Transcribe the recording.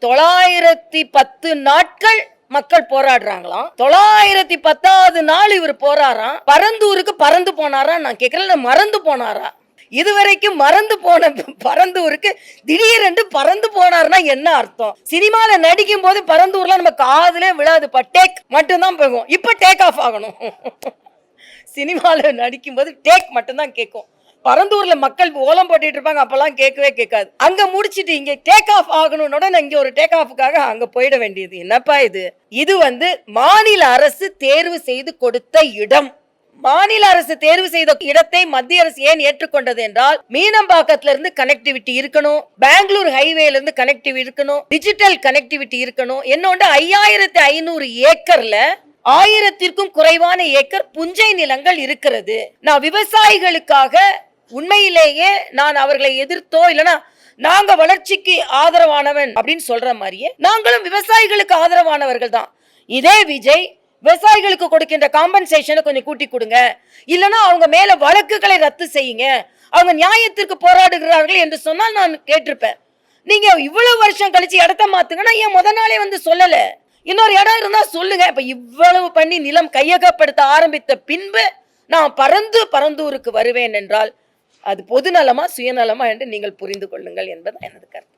910 நாட்கள் மக்கள் போராடுறாங்களாம். 910வது நாள் இவர் போறாராம். பரந்தூருக்கு பறந்து போனாரா? நான் கேட்கல, மறந்து போனாரா? இதுவரைக்கும் மறந்து போன பரந்தூருக்கு திடீரென்று பறந்து போனார்னா என்ன அர்த்தம்? சினிமால நடிக்கும் போது பரந்தூர்ல நம்ம காதுல விழாதுப்பா, டேக் மட்டும்தான் போகும். இப்ப டேக் ஆஃப் ஆகணும். சினிமால நடிக்கும் போது டேக் மட்டும்தான் கேட்கும். பரந்தூர்ல மக்கள் ஓலம் போட்டுட்டு இருப்பாங்க, அப்பெல்லாம் கேட்கவே கேட்காது. அங்க முடிச்சிட்டு இங்க டேக் ஆஃப் ஆகணும்னோட இங்க ஒரு டேக் ஆஃப்காக அங்க போயிட வேண்டியது. என்னப்பா இது? இது மாநில அரசு தேர்வு செய்து கொடுத்த இடம். மாநில அரசு தேர்வு செய்த இடத்தை மத்திய அரசு ஏன் ஏற்றுக்கொண்டது என்றால், மீனம்பாக்கத்துல இருந்து கனெக்டிவிட்டி இருக்கணும், பெங்களூர் ஹைவேல இருந்து கனெக்டிவிட்டி இருக்கணும், டிஜிட்டல் கனெக்டிவிட்டி இருக்கணும். என்னோட 5500 ஏக்கர்ல 1000க்கும் குறைவான ஏக்கர் புஞ்சை நிலங்கள் இருக்கிறது. நான் விவசாயிகளுக்காக உண்மையிலேயே நான் அவர்களை எதிர்த்தோ இல்லனா நாங்க வளர்ச்சிக்கு ஆதரவானவன் அப்படின்னு சொல்ற மாதிரியே நாங்களும் விவசாயிகளுக்கு ஆதரவானவர்கள் தான். இதே விஜய் விவசாயிகளுக்கு கொடுக்கின்ற காம்பன்சேஷனை கொஞ்சம் கூட்டி கொடுங்க, இல்லனா அவங்க மேல வழக்குகளை ரத்து செய்யுங்க, அவங்க நியாயத்திற்கு போராடுகிறார்கள் என்று சொன்னால் நான் கேட்டிருப்பேன். நீங்க இவ்வளவு வருஷம் கழிச்சு இடத்த மாத்துங்கன்னா ஏன் முத நாளே சொல்லல? இன்னொரு இடம் இருந்தா சொல்லுங்க. இப்ப இவ்வளவு பண்ணி நிலம் கையகப்படுத்த ஆரம்பித்த பின்பு நான் பரந்தூருக்கு வருவேன் என்றால் அது பொதுநலமா சுயநலமா என்று நீங்கள் புரிந்து கொள்ளுங்கள் என்பது எனது கருத்து.